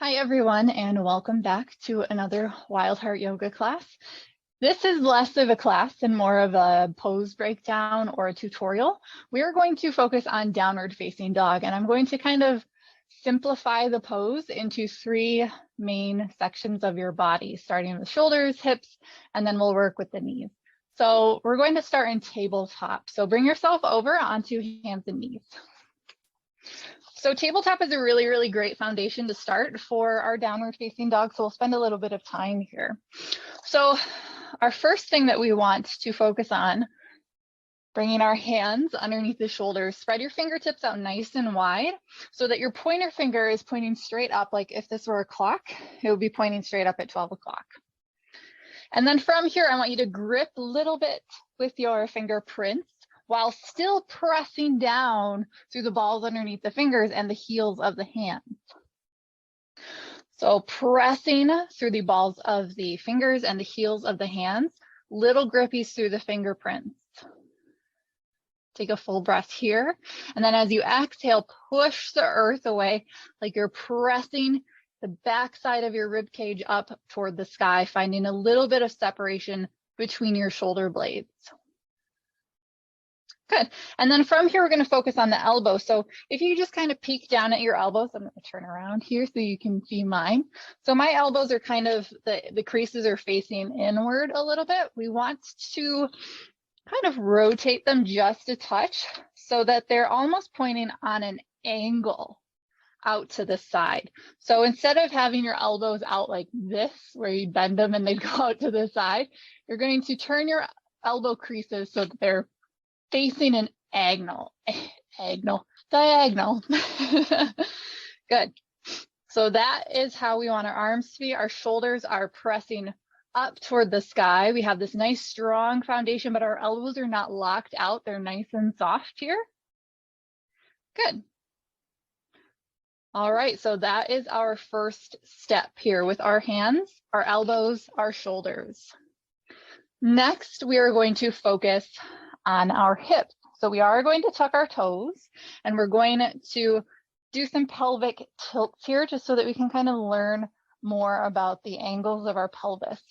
Hi everyone, and welcome back to another Wild Heart Yoga class. This is less of a class and more of a pose breakdown or a tutorial. We are going to focus on downward facing dog, and I'm going to kind of simplify the pose into three main sections of your body, starting with shoulders, hips, and then we'll work with the knees. So we're going to start in tabletop. So bring yourself over onto hands and knees. So tabletop is a really great foundation to start for our downward facing dog. So we'll spend a little bit of time here. So our first thing that we want to focus on, bringing our hands underneath the shoulders, spread your fingertips out nice and wide so that your pointer finger is pointing straight up. Like if this were a clock, it would be pointing straight up at 12 o'clock. And then from here, I want you to grip a little bit with your fingerprints while still pressing down through the balls underneath the fingers and the heels of the hands. So pressing through the balls of the fingers and the heels of the hands, little grippies through the fingerprints. Take a full breath here. And then as you exhale, push the earth away like you're pressing the backside of your rib cage up toward the sky, finding a little bit of separation between your shoulder blades. Good. And then from here, we're going to focus on the elbow. So if you just kind of peek down at your elbows, I'm going to turn around here so you can see mine. So my elbows are kind of, the creases are facing inward a little bit. We want to kind of rotate them just a touch so that they're almost pointing on an angle out to the side. So instead of having your elbows out like this, where you bend them and they go out to the side, you're going to turn your elbow creases so that they're facing an diagonal. Good. So that is how we want our arms to be. Our shoulders are pressing up toward the sky. We have this nice strong foundation, but our elbows are not locked out. They're nice and soft here. Good. All right, so that is our first step here with our hands, our elbows, our shoulders. Next, we are going to focus on our hips. So we are going to tuck our toes and we're going to do some pelvic tilts here just so that we can kind of learn more about the angles of our pelvis.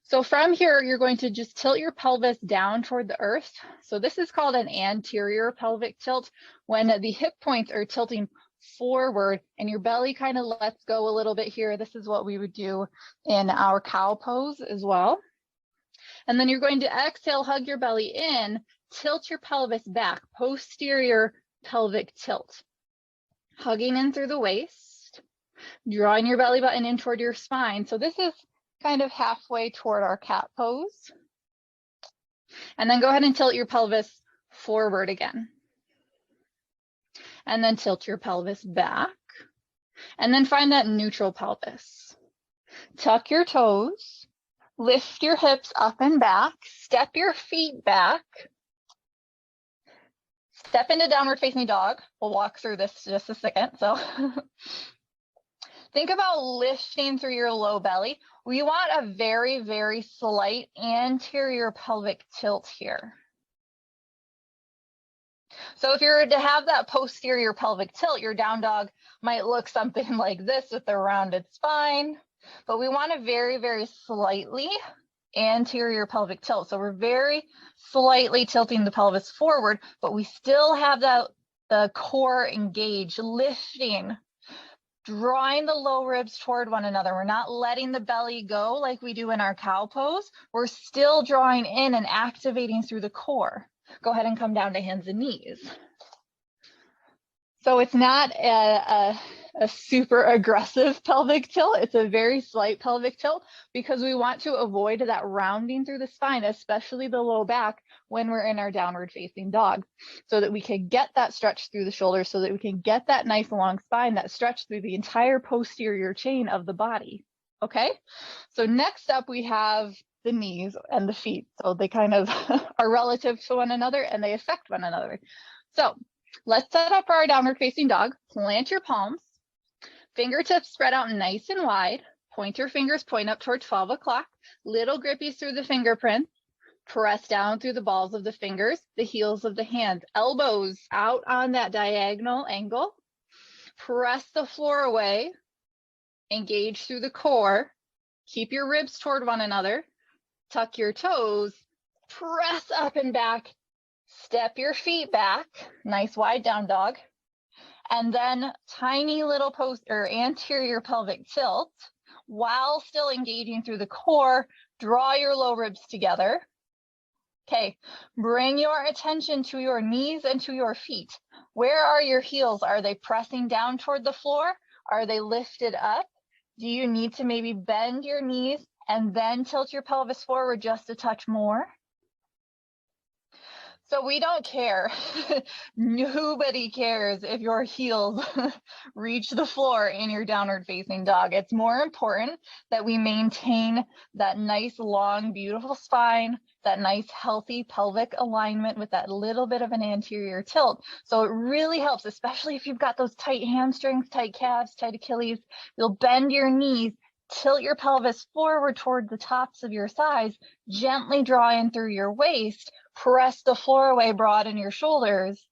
So from here, you're going to just tilt your pelvis down toward the earth. So this is called an anterior pelvic tilt, when the hip points are tilting forward and your belly kind of lets go a little bit here. This is what we would do in our cow pose as well. And then you're going to exhale, hug your belly in, tilt your pelvis back, posterior pelvic tilt. Hugging in through the waist, drawing your belly button in toward your spine. So this is kind of halfway toward our cat pose. And then go ahead and tilt your pelvis forward again. And then tilt your pelvis back. And then find that neutral pelvis. Tuck your toes. Lift your hips up and back, step your feet back, step into downward facing dog. We'll walk through this just a second. So think about lifting through your low belly. We want a very slight anterior pelvic tilt here. So if you're to have that posterior pelvic tilt, your down dog might look something like this with a rounded spine. But we want a very slightly anterior pelvic tilt. So we're very slightly tilting the pelvis forward, but we still have the core engaged, lifting, drawing the low ribs toward one another. We're not letting the belly go like we do in our cow pose. We're still drawing in and activating through the core. Go ahead and come down to hands and knees. So it's not a super aggressive pelvic tilt. It's a very slight pelvic tilt because we want to avoid that rounding through the spine, especially the low back when we're in our downward facing dog, so that we can get that stretch through the shoulders, so that we can get that nice long spine, that stretch through the entire posterior chain of the body. Okay, so next up we have the knees and the feet. So they kind of are relative to one another and they affect one another. So let's set up our downward facing dog. Plant your palms, fingertips spread out nice and wide. Pointer fingers point up toward 12 o'clock. Little grippies through the fingerprints. Press down through the balls of the fingers, the heels of the hands. Elbows out on that diagonal angle. Press the floor away. engage through the core, keep your ribs toward one another, tuck your toes, press up and back, step your feet back, nice wide down dog, and then tiny little post or anterior pelvic tilt while still engaging through the core. Draw your low ribs together. Okay, bring your attention to your knees and to your feet. Where are your heels? Are they pressing down toward the floor? Are they lifted up? Do you need to maybe bend your knees and then tilt your pelvis forward just a touch more? So we don't care. Nobody cares if your heels reach the floor in your downward facing dog. It's more important that we maintain that nice, long, beautiful spine, that nice, healthy pelvic alignment with that little bit of an anterior tilt. So it really helps, especially if you've got those tight hamstrings, tight calves, tight Achilles. You'll bend your knees, tilt your pelvis forward toward the tops of your thighs, gently draw in through your waist, press the floor away, broaden your shoulders.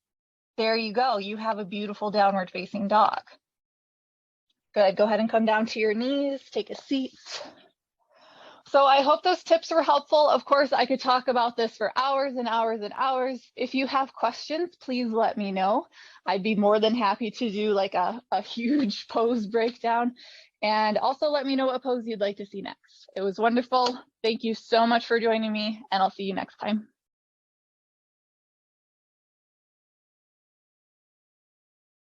There you go. You have a beautiful downward facing dog. Good. Go ahead and come down to your knees. Take a seat. So I hope those tips were helpful. Of course, I could talk about this for hours and hours and hours. If you have questions, please let me know. I'd be more than happy to do like a huge pose breakdown. And also let me know what pose you'd like to see next. It was wonderful. Thank you so much for joining me, and I'll see you next time.